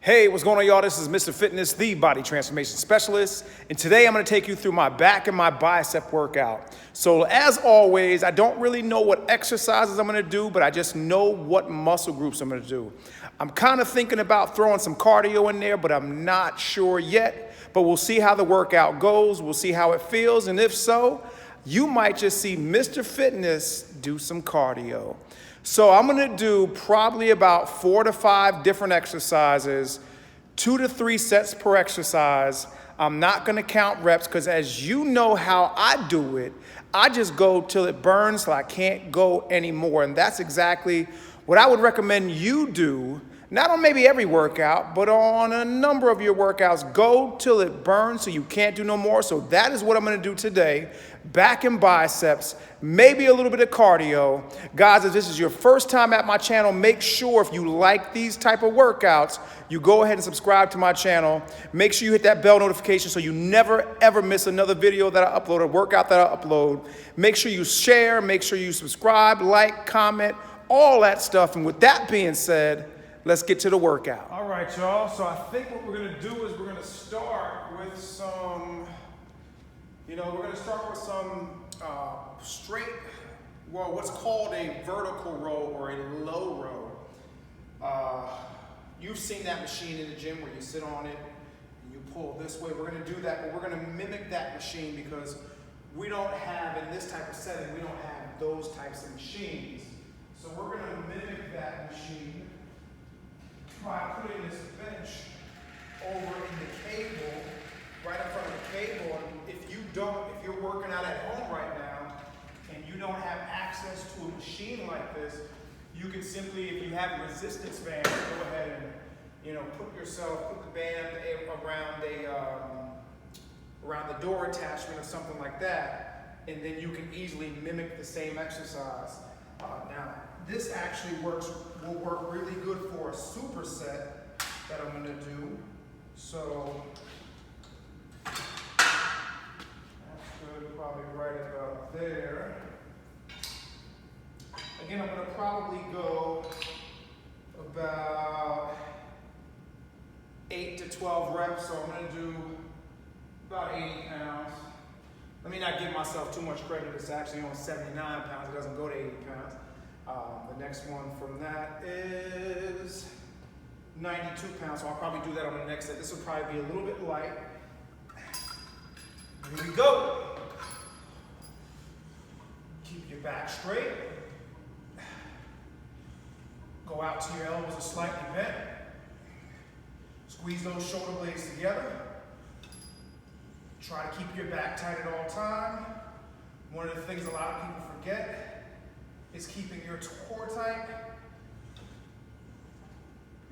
Hey, what's going on, y'all? This is Mr. Fitness, the body transformation specialist. And today I'm going to take you through my back and my bicep workout. So as always, I don't really know what exercises I'm going to do, but I just know what muscle groups I'm going to do. I'm kind of thinking about throwing some cardio in there, but I'm not sure yet. But we'll see how the workout goes. We'll see how it feels. And if so, you might just see Mr. Fitness do some cardio. So I'm gonna do probably about 4 to 5 different exercises, 2 to 3 sets per exercise. I'm not gonna count reps because as you know how I do it, I just go till it burns till I can't go anymore. And that's exactly what I would recommend you do, not on maybe every workout, but on a number of your workouts. Go till it burns so you can't do no more. So that is what I'm gonna do today. Back and biceps, maybe a little bit of cardio. Guys, if this is your first time at my channel, make sure if you like these type of workouts, you go ahead and subscribe to my channel. Make sure you hit that bell notification so you never ever miss another video that I upload, a workout that I upload. Make sure you share, make sure you subscribe, like, comment, all that stuff. And with that being said, let's get to the workout. All right, y'all. So I think what we're gonna do is we're gonna start with some, straight, well, what's called a vertical row or a low row. You've seen that machine in the gym where you sit on it and you pull this way. We're gonna do that, but we're gonna mimic that machine because we don't have, in this type of setting, we don't have those types of machines. So we're gonna mimic that machine by putting this bench over in the cable, right in front of the cable. And if you're working out at home right now and you don't have access to a machine like this, you can simply, if you have a resistance band, go ahead and put the band around the door attachment or something like that, and then you can easily mimic the same exercise. Now, this actually will work really good for a superset that I'm gonna do. So that's good, probably right about there. Again, I'm gonna probably go about 8 to 12 reps, so I'm gonna do about 80 pounds. Let me not give myself too much credit. It's actually on 79 pounds. It doesn't go to 80 pounds. The next one from that is 92 pounds. So I'll probably do that on the next set. This will probably be a little bit light. Here we go. Keep your back straight. Go out to your elbows are slightly bent. Squeeze those shoulder blades together. Try to keep your back tight at all time. One of the things a lot of people forget is keeping your core tight.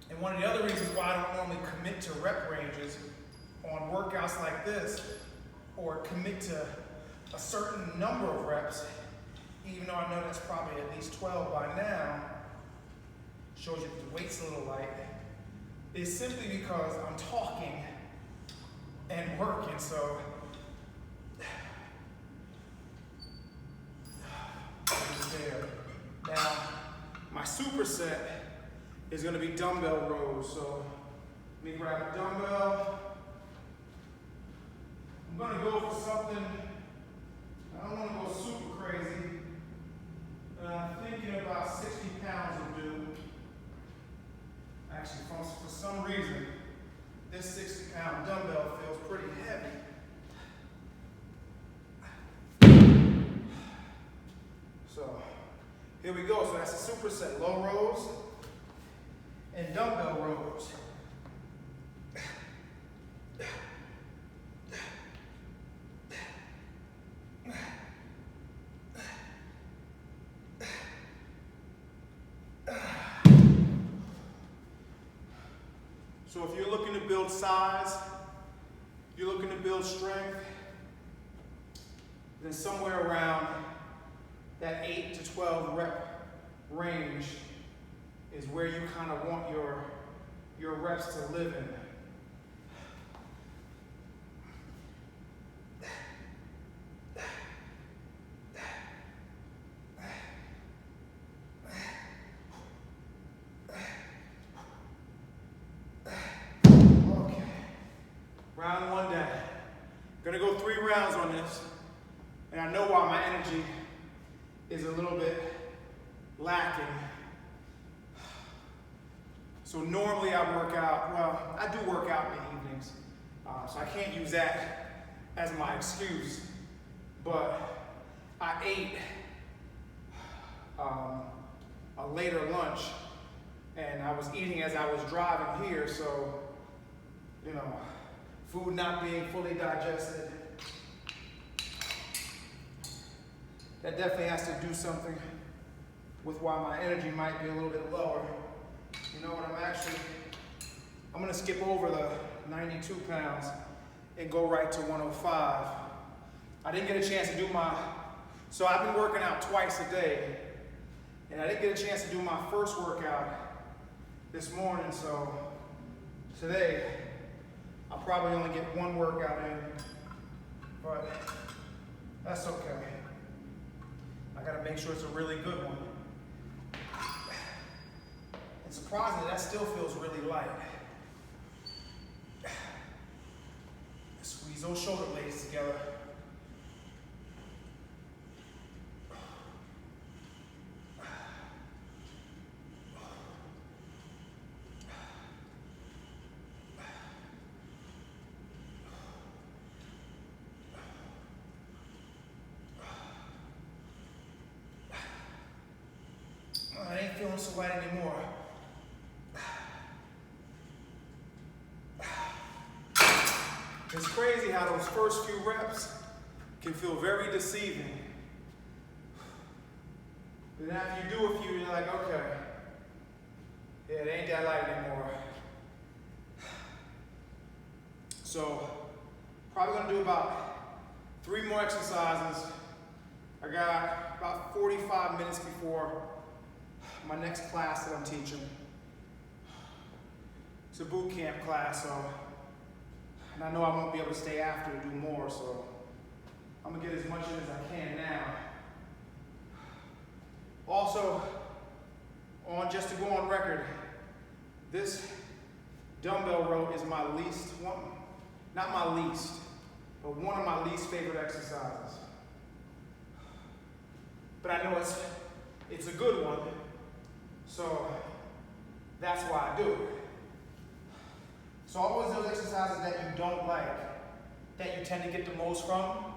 And one of the other reasons why I don't normally commit to rep ranges on workouts like this, or commit to a certain number of reps, even though I know that's probably at least 12 by now, shows you that the weight's a little light, is simply because I'm talking and working. So there. Now, my superset is going to be dumbbell rows. So let me grab a dumbbell. I'm going to go for something, I don't want to go super crazy. I'm thinking about 60 pounds will do. Actually, for some reason, this 60-pound dumbbell feels pretty heavy. So here we go. So that's a superset, low rows and dumbbell rows. So if you're looking to build size, you're looking to build strength, then somewhere around that 8 to 12 rep range is where you kind of want your reps to live in. Gonna go 3 rounds on this, and I know why my energy is a little bit lacking. So normally I work out, well, I do work out in the evenings, so I can't use that as my excuse, but I ate a later lunch, and I was eating as I was driving here, so, you know, food not being fully digested, that definitely has to do something with why my energy might be a little bit lower. You know what, I'm gonna skip over the 92 pounds and go right to 105. I didn't get a chance to do so I've been working out twice a day, and I didn't get a chance to do my first workout this morning, so today I'll probably only get 1 workout in, but that's okay. I gotta make sure it's a really good one. And surprisingly, that still feels really light. Squeeze those shoulder blades together. I ain't feeling so light anymore. It's crazy how those first few reps can feel very deceiving. But then after you do a few, you're like, okay, yeah, it ain't that light anymore. So, probably gonna do about 3 more exercises. I got about 45 minutes before my next class that I'm teaching. It's a boot camp class, so, and I know I won't be able to stay after to do more, so I'm gonna get as much in as I can now. Also, just to go on record, this dumbbell row is my least one, not my least, but one of my least favorite exercises. But I know it's a good one, so that's why I do it. So always those exercises that you don't like, that you tend to get the most from,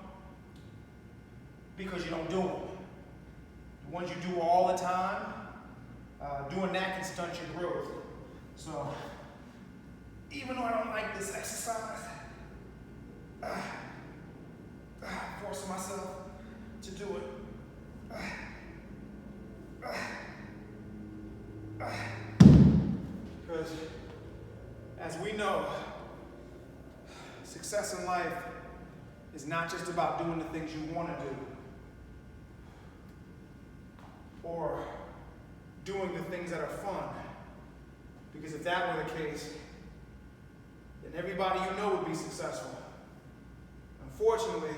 because you don't do them. The ones you do all the time, doing that can stunt your growth. So even though I don't like this exercise, forcing myself to do it. Because as we know, success in life is not just about doing the things you want to do, or doing the things that are fun. Because if that were the case, then everybody you know would be successful. Unfortunately,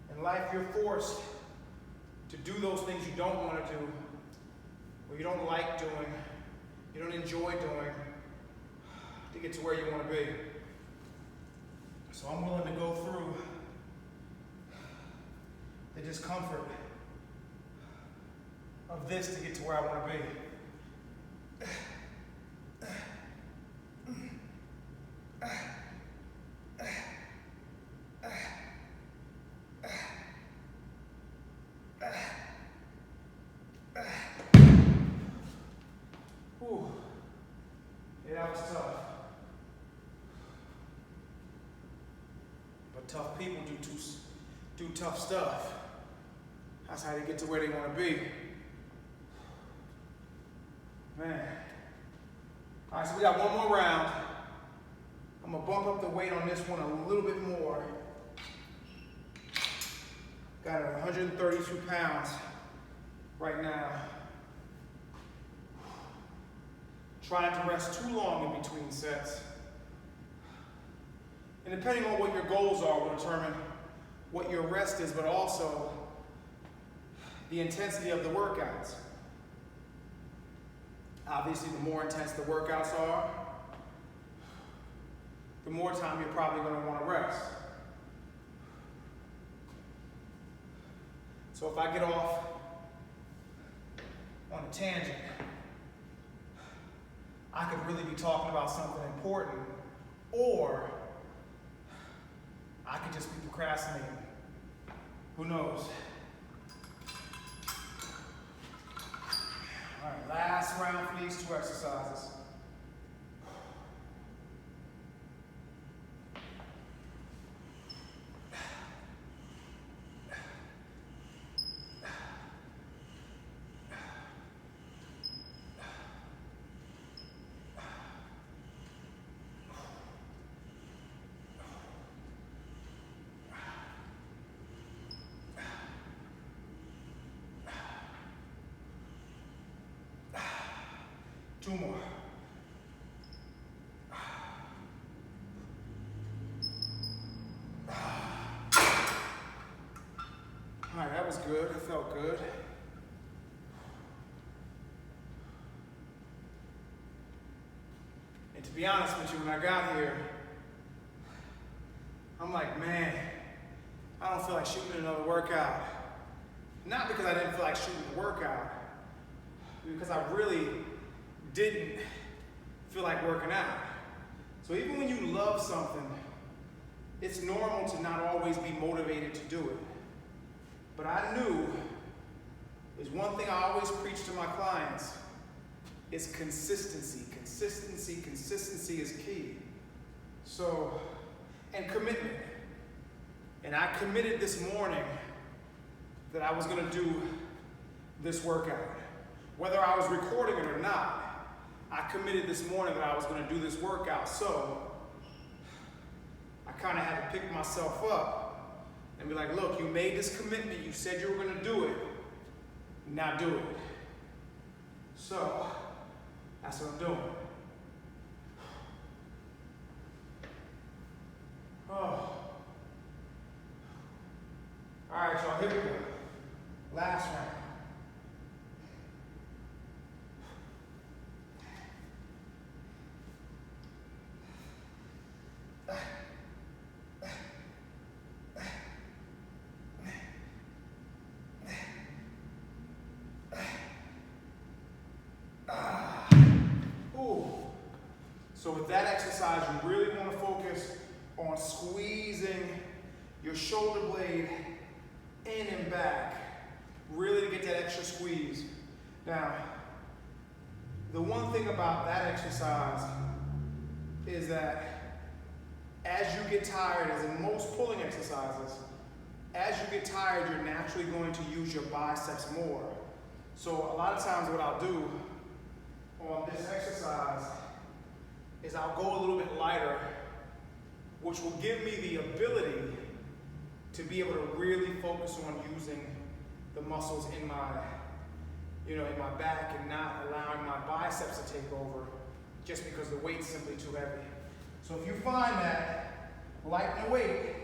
in life you're forced to do those things you don't want to do, or you don't like doing, you don't enjoy doing, to get to where you want to be. So I'm willing to go through the discomfort of this to get to where I want to be. Whew. Yeah, that was tough. But tough people do tough stuff. That's how they get to where they want to be. Man. All right, so we got one more round. I'm gonna bump up the weight on this one a little bit more. Got it at 132 pounds right now. Try not to rest too long in between sets. And depending on what your goals are will determine what your rest is, but also the intensity of the workouts. Obviously, the more intense the workouts are, the more time you're probably going to want to rest. So if I get off on a tangent, I could really be talking about something important, or I could just be procrastinating. Who knows? All right, last round for these 2 exercises. Two more. All right, that was good. It felt good. And to be honest with you, when I got here, I'm like, man, I don't feel like shooting another workout. Not because I didn't feel like shooting the workout, because I really didn't feel like working out. So even when you love something, it's normal to not always be motivated to do it. But I knew there's one thing I always preach to my clients, is consistency. Consistency is key. So, and commitment. And I committed this morning that I was gonna do this workout. Whether I was recording it or not, I committed this morning that I was going to do this workout. So I kind of had to pick myself up and be like, look, you made this commitment. You said you were going to do it. Now do it. So that's what I'm doing. Oh. All right, y'all, here we go. Last round. So with that exercise, you really want to focus on squeezing your shoulder blade in and back, really to get that extra squeeze. Now, the one thing about that exercise is that as you get tired, as in most pulling exercises, as you get tired, you're naturally going to use your biceps more. So a lot of times what I'll do on this exercise is I'll go a little bit lighter, which will give me the ability to be able to really focus on using the muscles in my, in my back and not allowing my biceps to take over just because the weight's simply too heavy. So if you find that, lighten the weight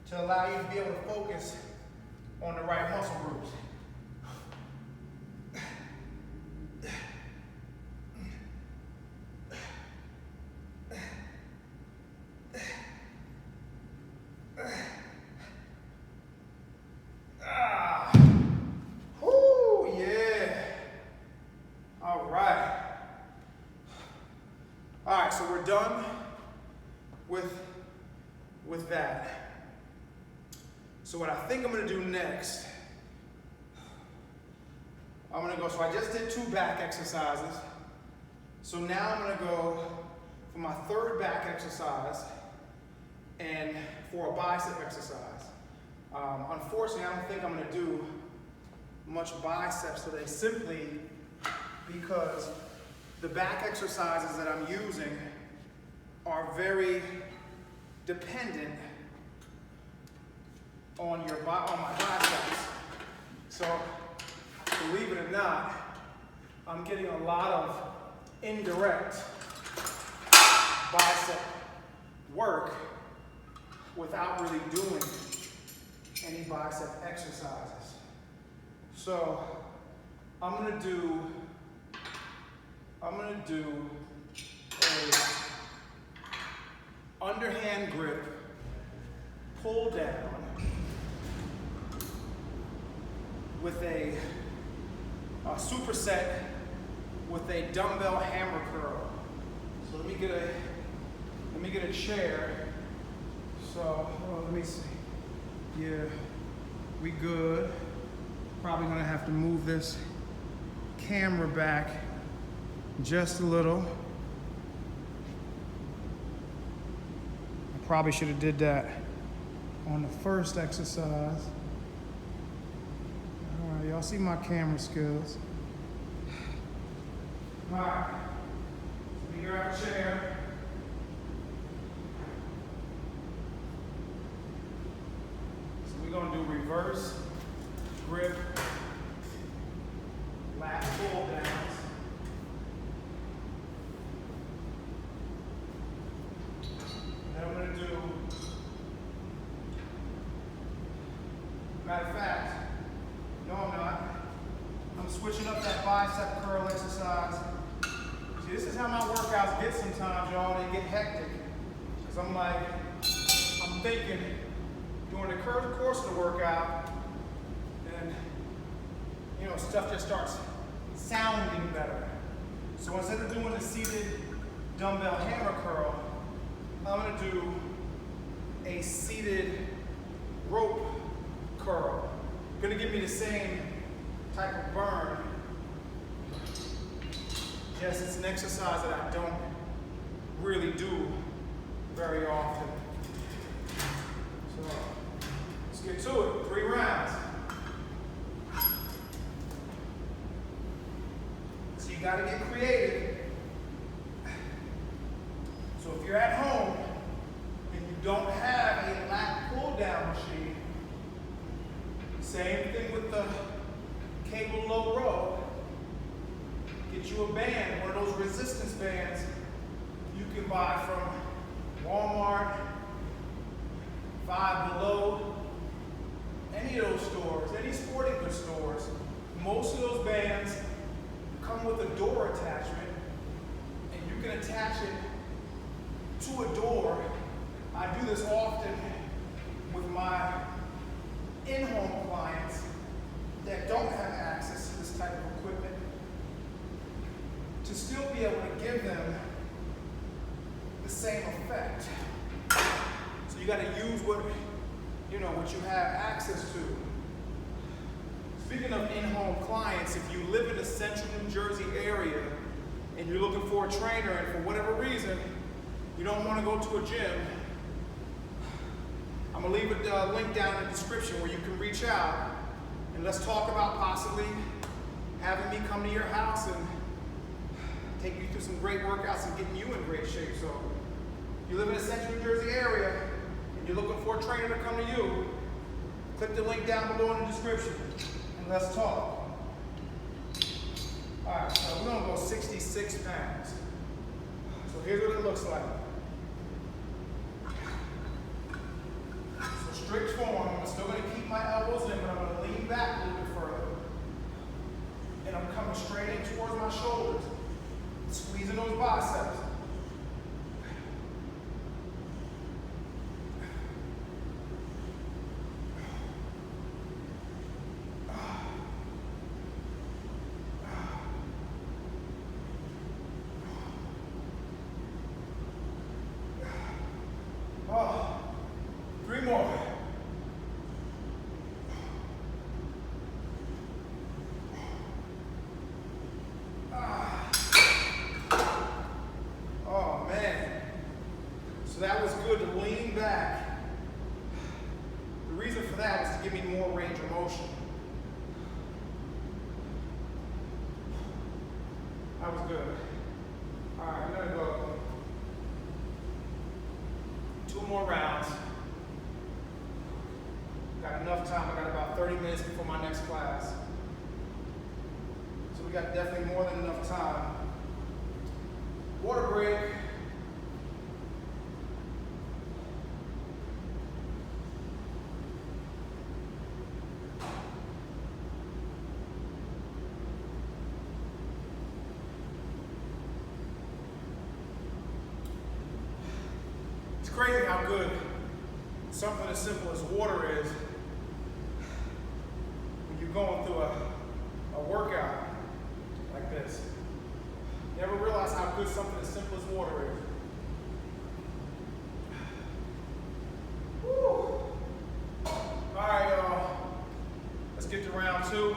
to allow you to be able to focus on the right muscle groups. So we're done with that. So what I think I'm going to do next, I'm going to go, so I just did 2 back exercises. So now I'm going to go for my 3rd back exercise and for a bicep exercise. Unfortunately, I don't think I'm going to do much biceps today, simply because the back exercises that I'm using are very dependent on my biceps. So, believe it or not, I'm getting a lot of indirect bicep work without really doing any bicep exercises. So, I'm gonna do a underhand grip, pull down with a superset with a dumbbell hammer curl. So let me get a chair. So let me see. Yeah, we good. Probably gonna have to move this camera back just a little. I probably should have did that on the first exercise. All right, y'all see my camera skills. All right, so we grab a chair. So we're gonna do reverse grip, lat pull downs. Then I'm gonna do, matter of fact, no I'm not. I'm switching up that bicep curl exercise. See, this is how my workouts get sometimes, y'all. They get hectic. Because I'm thinking during the course of the workout, and stuff just starts sounding better. So instead of doing the seated dumbbell hammer curl, I'm gonna do a seated rope curl. Gonna give me the same type of burn. Yes, it's an exercise that I don't really do very often. So let's get to it. 3 rounds. So you gotta get creative. So if you're at home and you don't have a lat pull down machine, same thing with the cable low row. Get you a band, one of those resistance bands you can buy from Walmart, Five Below, any of those stores, any sporting goods stores. Most of those bands come with a door attachment, and you can attach it to a door. I do this often with my in-home clients that don't have access to this type of equipment, to still be able to give them the same effect. So you got to use what you have access to. Speaking of in-home clients, if you live in the central New Jersey area and you're looking for a trainer and for whatever reason you don't want to go to a gym, I'm gonna leave a link down in the description where you can reach out and let's talk about possibly having me come to your house and take you through some great workouts and getting you in great shape. So if you live in the central New Jersey area and you're looking for a trainer to come to you, click the link down below in the description and let's talk. All right, so we're gonna go 66 pounds. So here's what it looks like. So strict form, I'm still gonna keep my elbows in, but I'm gonna lean back a little bit further. And I'm coming straight in towards my shoulders, squeezing those biceps. Oh, 3 more. Oh man. So that was good to lean back. The reason for that was to give me more range of motion. That was good. All right, I'm gonna go 2 more rounds. Got enough time. I got about 30 minutes before my next class. So we got definitely more than enough time. Water break. crazy how good something as simple as water is when you're going through a workout like this. You ever realize how good something as simple as water is? Woo. All right, y'all. Let's get to round 2.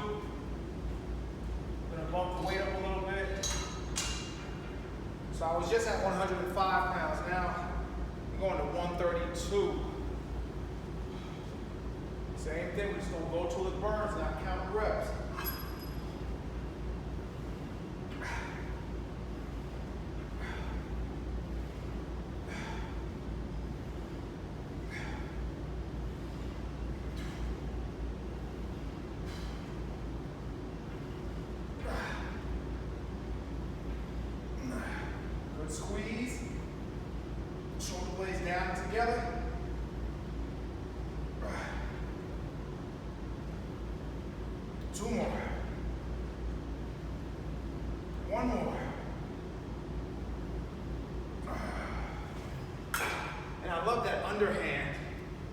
I'm gonna bump the weight up a little bit. So I was just at 105 pounds. Now I'm going to 132. Same thing, we're just gonna go till it burns, not count reps. Good squeeze. Shoulder blades down together. Two more. One more. And I love that underhand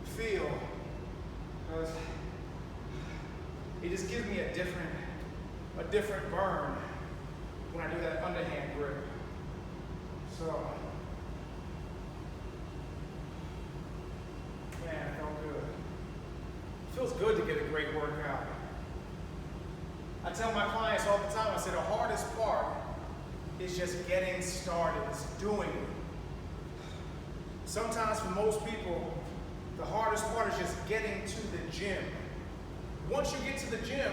feel because it just gives me a different burn when I do that underhand grip. So, man, it felt good. It feels good to get a great workout. I tell my clients all the time, I say the hardest part is just getting started, it's doing it. Sometimes for most people, the hardest part is just getting to the gym. Once you get to the gym,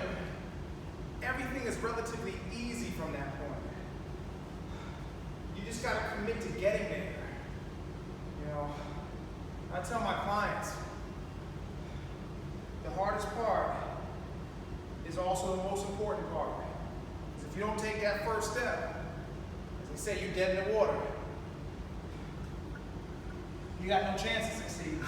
everything is relatively easy from that point. You just gotta commit to getting there. You know, I tell my clients, the hardest part is also the most important part. Because if you don't take that first step, as they say, you're dead in the water. You got no chance to succeed.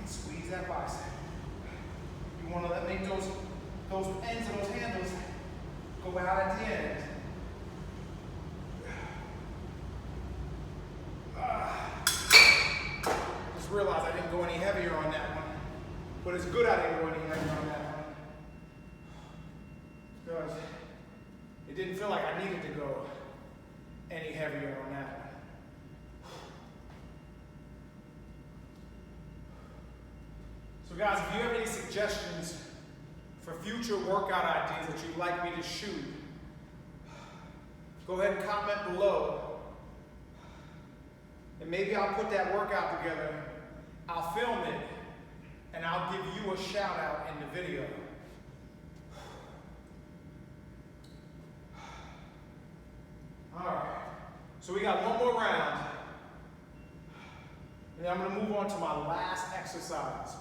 Squeeze that bicep. You want to make those ends of those handles go out at the end. Just realized I didn't go any heavier on that one, but it's good I didn't go any heavier on that one because it didn't feel like I needed to go any heavier on that one. So guys, if you have any suggestions for future workout ideas that you'd like me to shoot, go ahead and comment below. And maybe I'll put that workout together, I'll film it, and I'll give you a shout out in the video. All right, so we got one more round. And then I'm gonna move on to my last exercise.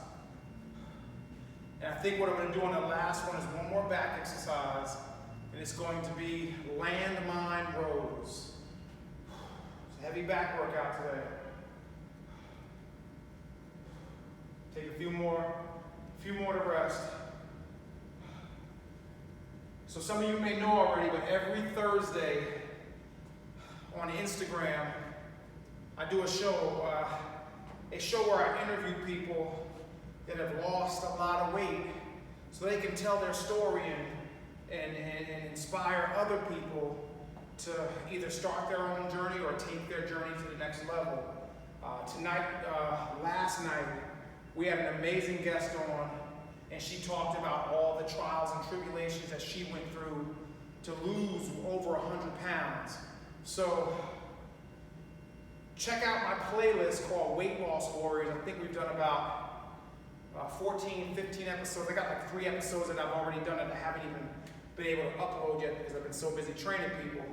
And I think what I'm gonna do on the last one is one more back exercise, and it's going to be landmine rows. Heavy back workout today. Take a few more to rest. So some of you may know already, but every Thursday on Instagram, I do a show where I interview people that have lost a lot of weight so they can tell their story and inspire other people to either start their own journey or take their journey to the next level. Last night, we had an amazing guest on, and she talked about all the trials and tribulations that she went through to lose over 100 pounds. So, check out my playlist called Weight Loss Warriors. I think we've done about 14, 15 episodes. I got like 3 episodes that I've already done that I haven't even been able to upload yet because I've been so busy training people.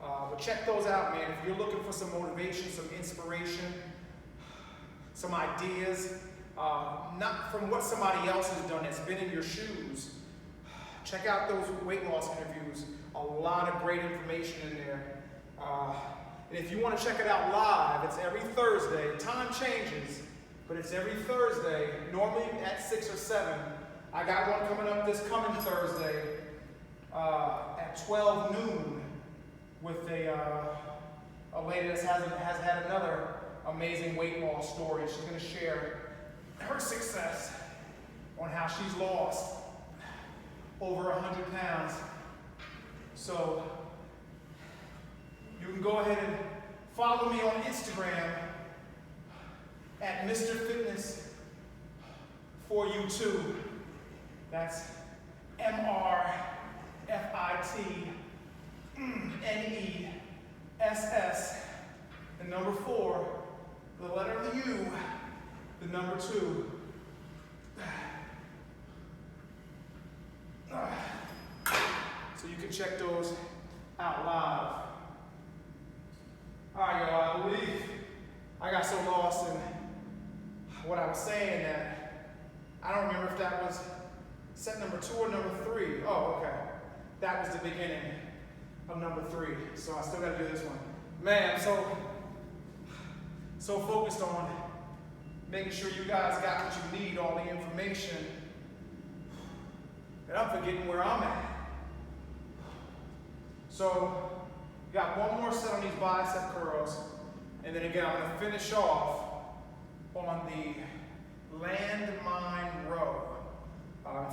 But check those out, man. If you're looking for some motivation, some inspiration, some ideas, not from what somebody else has done that's been in your shoes, check out those weight loss interviews. A lot of great information in there. And if you want to check it out live, it's every Thursday. Time changes, but it's every Thursday. Normally at 6 or 7, I I got one coming up this coming Thursday at 12 noon with a lady that has had another amazing weight loss story. She's going to share her success on how she's lost over 100 pounds. So you can go ahead and follow me on Instagram at Mr. Fitness4u2. That's MRFITNESS, the number 4, the letter U, the number 2. So you can check those out live. All right, y'all, I believe I got so lost in what I was saying that I don't remember if that was set number 2 or number 3. Oh, okay. That was the beginning of number 3. So I still got to do this one. Man, I'm so focused on making sure you guys got what you need, all the information, that I'm forgetting where I'm at. So, got one more set on these bicep curls, and then again, I'm going to finish off on the Landmine row.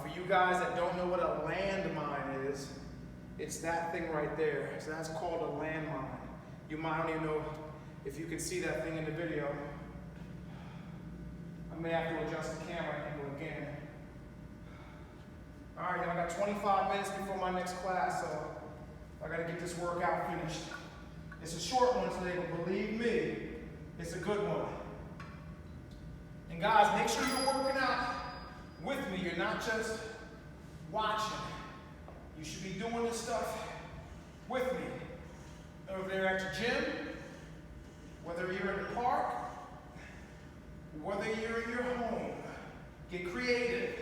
For you guys that don't know what a landmine is, it's that thing right there. So that's called a landmine. You might not even know if you can see that thing in the video. I may have to adjust the camera angle again. All right, y'all, I got 25 minutes before my next class, so I got to get this workout finished. It's a short one today, but believe me, it's a good one. And guys, make sure you're working out with me. You're not just watching. You should be doing this stuff with me. Over there at your gym, whether you're in the park, whether you're in your home, get creative.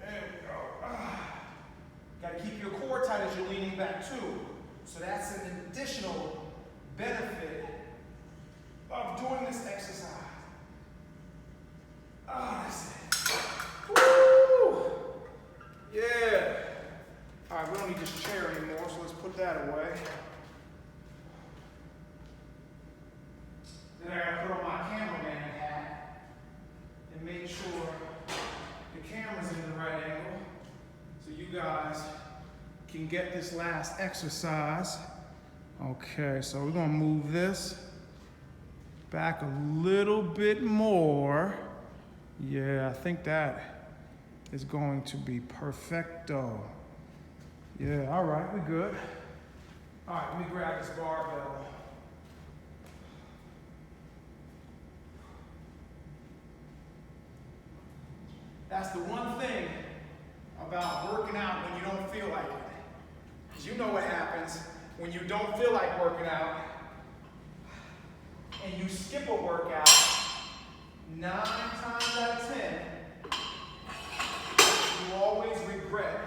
There we go. Got to keep your core tight as you're leaning back too. So that's an additional benefit of doing this exercise. That's it. Woo! Yeah. All right, we don't need this chair anymore, so let's put that away. Then I gotta put on my cameraman hat and make sure the camera's in the right angle so you guys can get this last exercise. Okay, so we're gonna move this back a little bit more. Yeah, I think that is going to be perfecto. Yeah, all right, we're good. All right, let me grab this barbell. That's the one thing about working out when you don't feel like it. Because you know what happens when you don't feel like working out and you skip a workout. 9 times out of 10, you always regret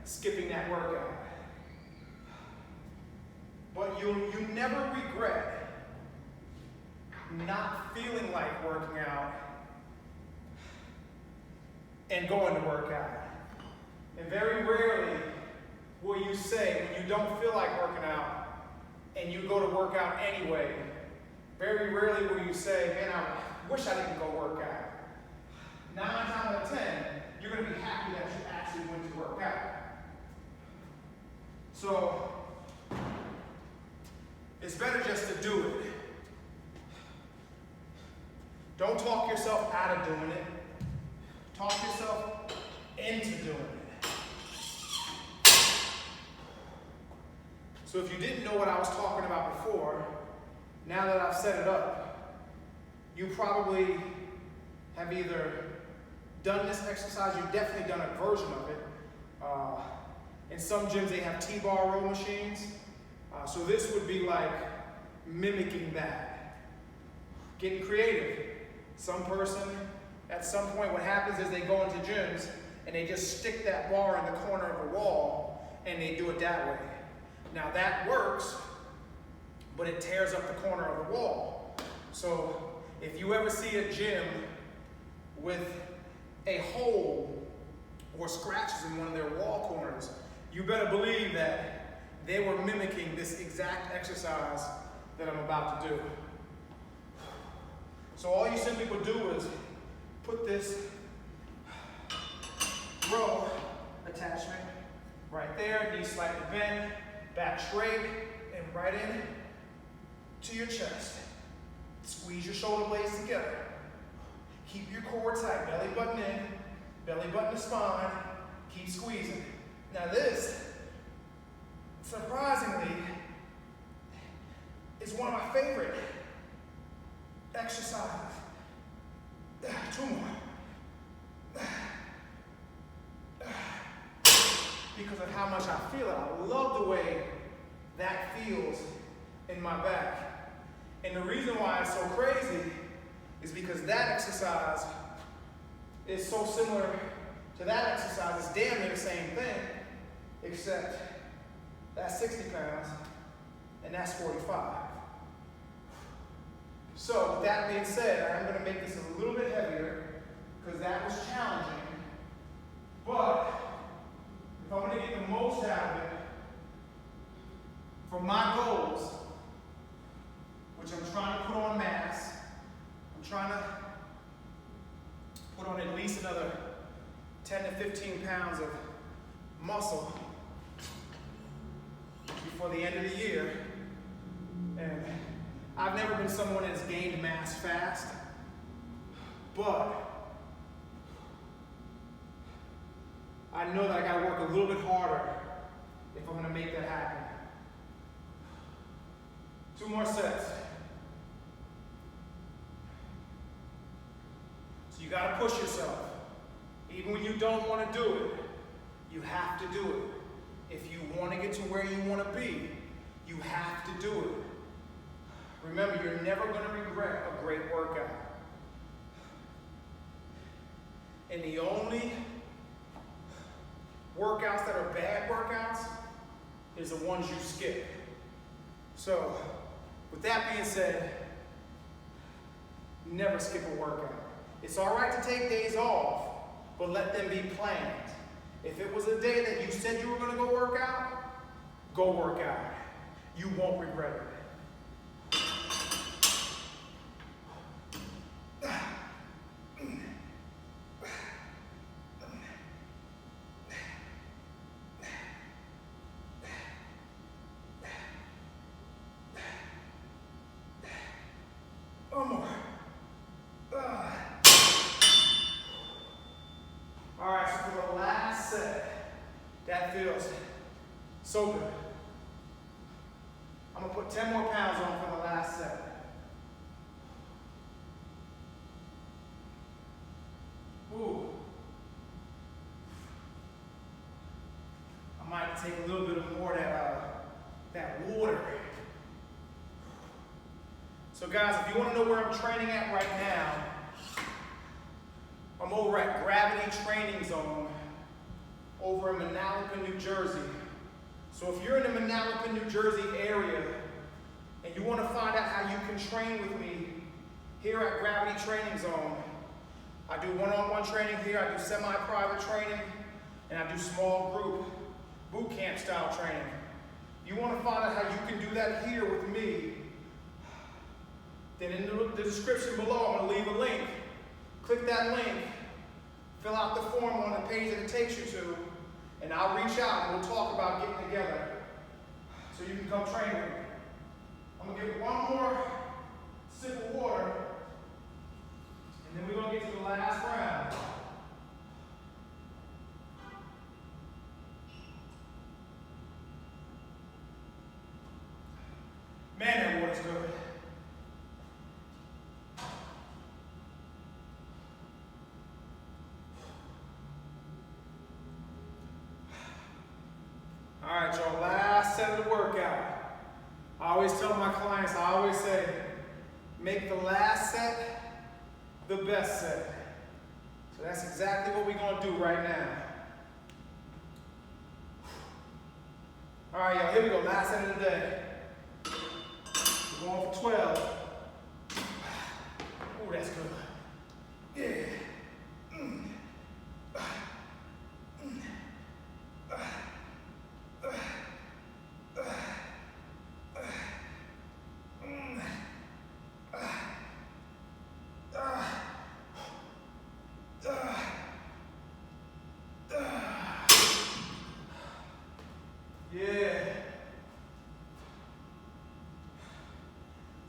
skipping that workout. But you never regret not feeling like working out and going to work out. And very rarely will you say, when you don't feel like working out and you go to work out anyway, very rarely will you say, man, I wish I didn't go work out. 9 times out of 10, you're going to be happy that you actually went to work out. So, it's better just to do it. Don't talk yourself out of doing it. Talk yourself into doing it. So if you didn't know what I was talking about before, now that I've set it up, you probably have either done this exercise, you've definitely done a version of it. In some gyms they have T-bar row machines. So this would be like mimicking that. Getting creative. Some person, at some point, what happens is they go into gyms and they just stick that bar in the corner of the wall and they do it that way. Now that works, but it tears up the corner of the wall. So if you ever see a gym with a hole or scratches in one of their wall corners, you better believe that they were mimicking this exact exercise that I'm about to do. So all you simply would do is put this row attachment right there, knees slightly bent, back straight, and right in to your chest. Squeeze your shoulder blades together. Keep your core tight, belly button in, belly button to spine, keep squeezing. Now this, surprisingly, is one of my favorite exercises. 2 more. Because of how much I feel it. I love the way that feels in my back. And the reason why it's so crazy is because that exercise is so similar to that exercise. It's damn near the same thing, except that's 60 pounds and that's 45. So with that being said, I'm going to make this a little bit heavier because that was challenging. But if I'm going to get the most out of it for my goals, which I'm trying to put on mass, I'm trying to put on at least another 10 to 15 pounds of muscle before the end of the year. And I've never been someone that's gained mass fast, but I know that I gotta work a little bit harder if I'm gonna make that happen. 2 more sets. So you gotta push yourself. Even when you don't wanna do it, you have to do it. If you wanna get to where you wanna be, you have to do it. Remember, you're never gonna regret a great workout. And the only workouts that are bad workouts is the ones you skip. So, with that being said, never skip a workout. It's all right to take days off, but let them be planned. If it was a day that you said you were gonna go work out, go work out. You won't regret it. So good. I'm gonna put 10 more pounds on for the last set. Ooh. I might take a little bit of more of that water. So guys, if you wanna know where I'm training at right now, I'm over at Gravity Training Zone over in Manalapan, New Jersey. So if you're in the Manalapan, New Jersey area and you want to find out how you can train with me here at Gravity Training Zone, I do one-on-one training here, I do semi-private training, and I do small group boot camp style training. You want to find out how you can do that here with me, then in the description below I'm going to leave a link. Click that link, fill out the form on the page that it takes you to, and I'll reach out and we'll talk about getting together so you can come train with me. I'm going to give one more sip of water, and then we're going to get to the last round. Man, that water's good. All right, y'all, last set of the workout. I always tell my clients, I always say, make the last set the best set. So that's exactly what we're gonna do right now. All right, y'all, here we go, last set of the day. We're going for 12. Oh, that's good. Yeah.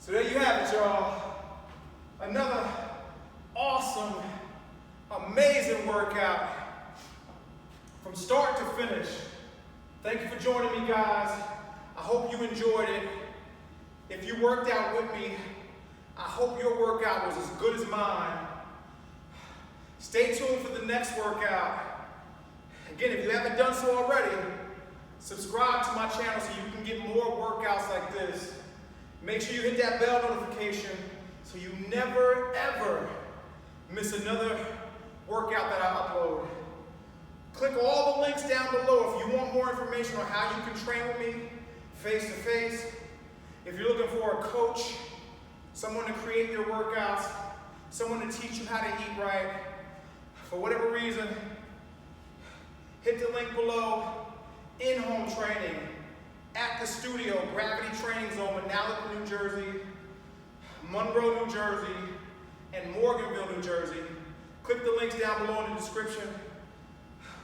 So there you have it, y'all. Another awesome, amazing workout from start to finish. Thank you for joining me, guys. I hope you enjoyed it. If you worked out with me, I hope your workout was as good as mine. Stay tuned for the next workout. Again, if you haven't done so already, subscribe to my channel so you can get more workouts like this. Make sure you hit that bell notification so you never, ever miss another workout that I upload. Click all the links down below if you want more information on how you can train with me face to face. If you're looking for a coach, someone to create your workouts, someone to teach you how to eat right, for whatever reason, hit the link below. In-home training at the studio, Gravity Training Zone, Manalapan, New Jersey, Monroe, New Jersey, and Morganville, New Jersey. Click the links down below in the description.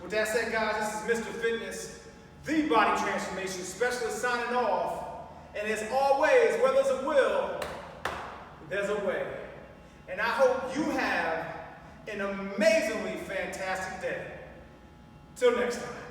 With that said, guys, this is Mr. Fitness, the body transformation specialist, signing off. And as always, where there's a will, there's a way. And I hope you have an amazingly fantastic day. Till next time.